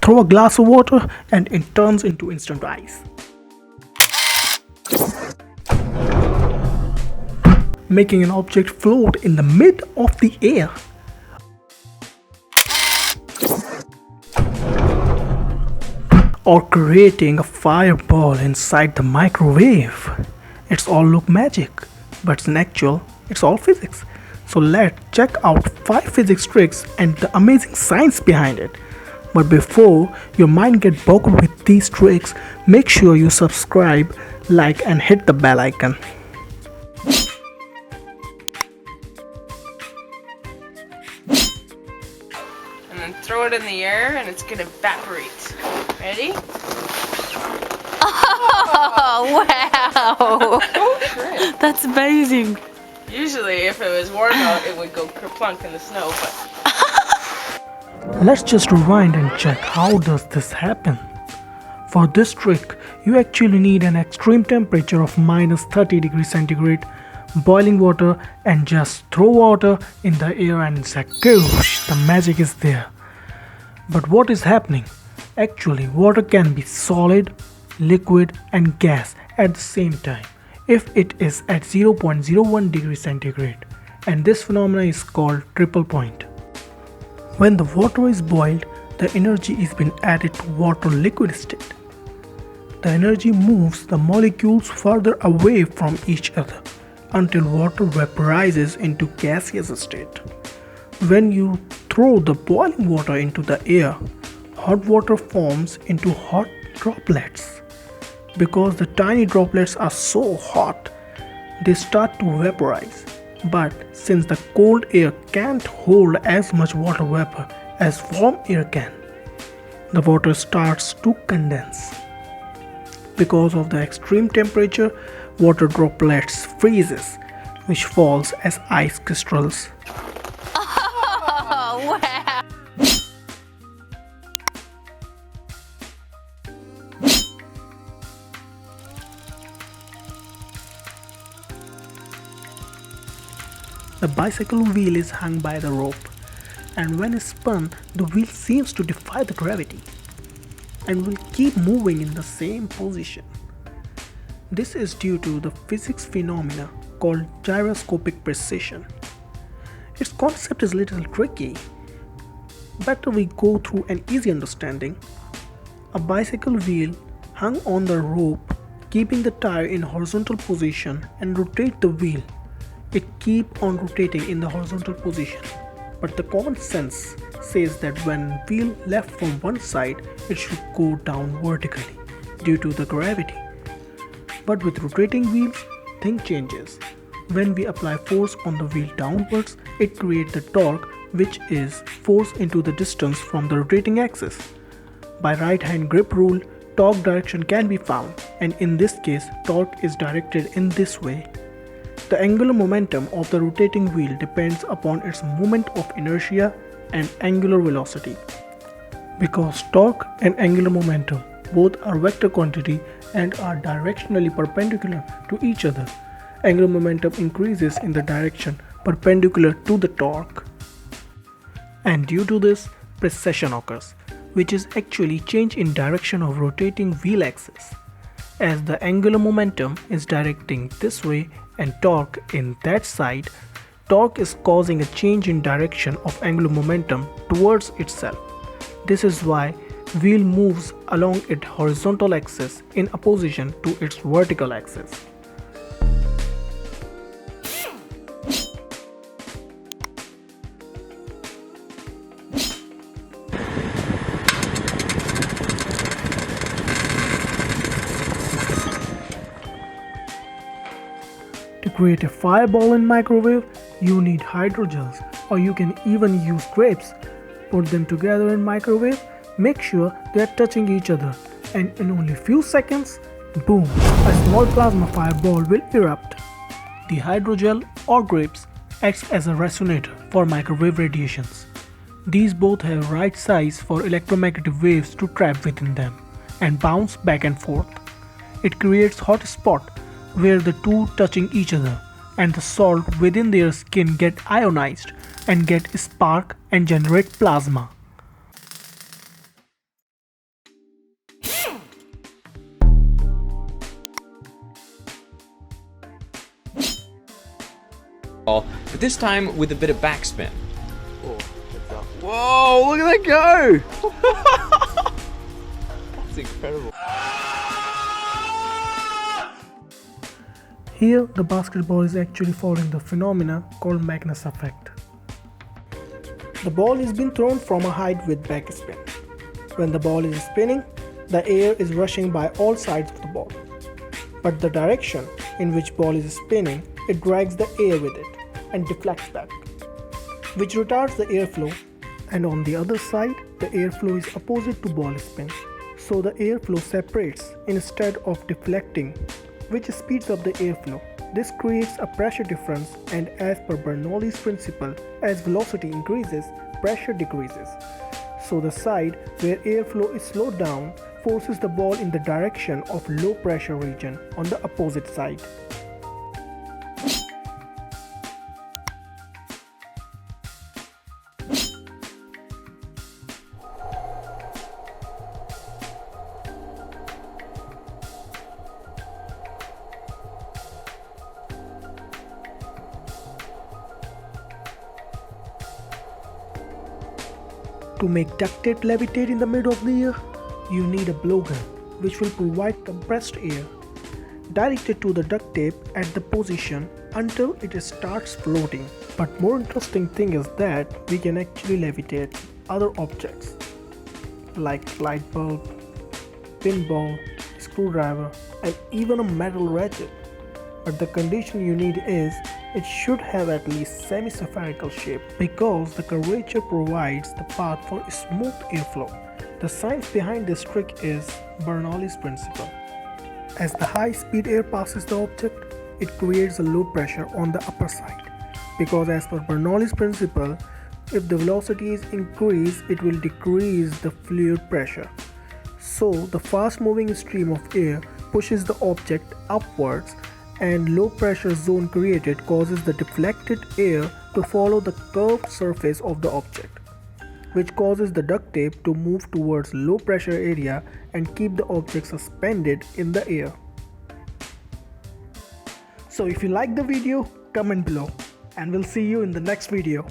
throw a glass of water and it turns into instant ice, making an object float in the mid of the air. Or creating a fireball inside the microwave. It's all look magic, but in actual, it's all physics. So let's check out 5 physics tricks and the amazing science behind it. But before your mind get bogged with these tricks, make sure you subscribe, like and hit the bell icon. And then throw it in the air and it's gonna evaporate. Ready? Oh, wow! Oh, That's amazing. usually if it was warm out it would go kerplunk in the snow, but Let's just rewind and check how does this happen. For this trick, you actually need an extreme temperature of minus 30 degrees centigrade, boiling water, and just throw water in the air and zakoosh, the magic is there. But what is happening? Actually, water can be solid, liquid and gas at the same time if it is at 0.01 degrees centigrade, and this phenomenon is called triple point. When the water is boiled, the energy is being added to water liquid state. The energy moves the molecules further away from each other until water vaporizes into gaseous state. When you throw the boiling water into the air, hot water forms into hot droplets. Because the tiny droplets are so hot, they start to vaporize. But since the cold air can't hold as much water vapor as warm air can, the water starts to condense. Because of the extreme temperature, water droplets freezes, which falls as ice crystals. Oh, wow! The bicycle wheel is hung by the rope, and when spun, the wheel seems to defy the gravity and will keep moving in the same position. This is due to the physics phenomena called gyroscopic precision. Its concept is a little tricky. Better we go through an easy understanding. A bicycle wheel hung on the rope, keeping the tire in horizontal position and rotate the wheel. It keep on rotating in the horizontal position. But the common sense says that when wheel left from one side, it should go down vertically due to the gravity. But with rotating wheels, thing changes. When we apply force on the wheel downwards, it creates the torque, which is force into the distance from the rotating axis. By right hand grip rule, torque direction can be found, and in this case, torque is directed in this way. The angular momentum of the rotating wheel depends upon its moment of inertia and angular velocity. Because torque and angular momentum both are vector quantity and are directionally perpendicular to each other, angular momentum increases in the direction perpendicular to the torque. And due to this, precession occurs, which is actually change in direction of rotating wheel axis. As the angular momentum is directing this way and torque in that side, torque is causing a change in direction of angular momentum towards itself. This is why wheel moves along its horizontal axis in opposition to its vertical axis. To create a fireball in microwave, you need hydrogels, or you can even use grapes. Put them together in microwave, make sure they are touching each other, and in only few seconds, boom, a small plasma fireball will erupt. The hydrogel or grapes acts as a resonator for microwave radiations. These both have right size for electromagnetic waves to trap within them and bounce back and forth. It creates hot spot where the two touching each other and the salt within their skin get ionized and get spark and generate plasma. but this time with a bit of backspin. Whoa, look at that go! That's incredible. Here, the basketball is actually following the phenomena called Magnus Effect. The ball is being thrown from a height with backspin. When the ball is spinning, the air is rushing by all sides of the ball. But the direction in which ball is spinning, it drags the air with it and deflects back, which retards the airflow. And on the other side, the airflow is opposite to ball spin. So the airflow separates instead of deflecting, which speeds up the airflow. This creates a pressure difference, and as per Bernoulli's principle, as velocity increases, pressure decreases. So the side where airflow is slowed down forces the ball in the direction of low pressure region on the opposite side. To make duct tape levitate in the middle of the air, you need a blowgun, which will provide compressed air directed to the duct tape at the position until it starts floating. But more interesting thing is that we can actually levitate other objects like light bulb, pinball, screwdriver, and even a metal ratchet. But the condition you need is it should have at least semi-spherical shape, because the curvature provides the path for smooth airflow. The science behind this trick is Bernoulli's principle. As the high-speed air passes the object, it creates a low pressure on the upper side, because as per Bernoulli's principle, if the velocity is increased, it will decrease the fluid pressure. So the fast-moving stream of air pushes the object upwards, and low pressure zone created causes the deflected air to follow the curved surface of the object, which causes the duct tape to move towards low pressure area and keep the object suspended in the air. So if you like the video, comment below, and we'll see you in the next video.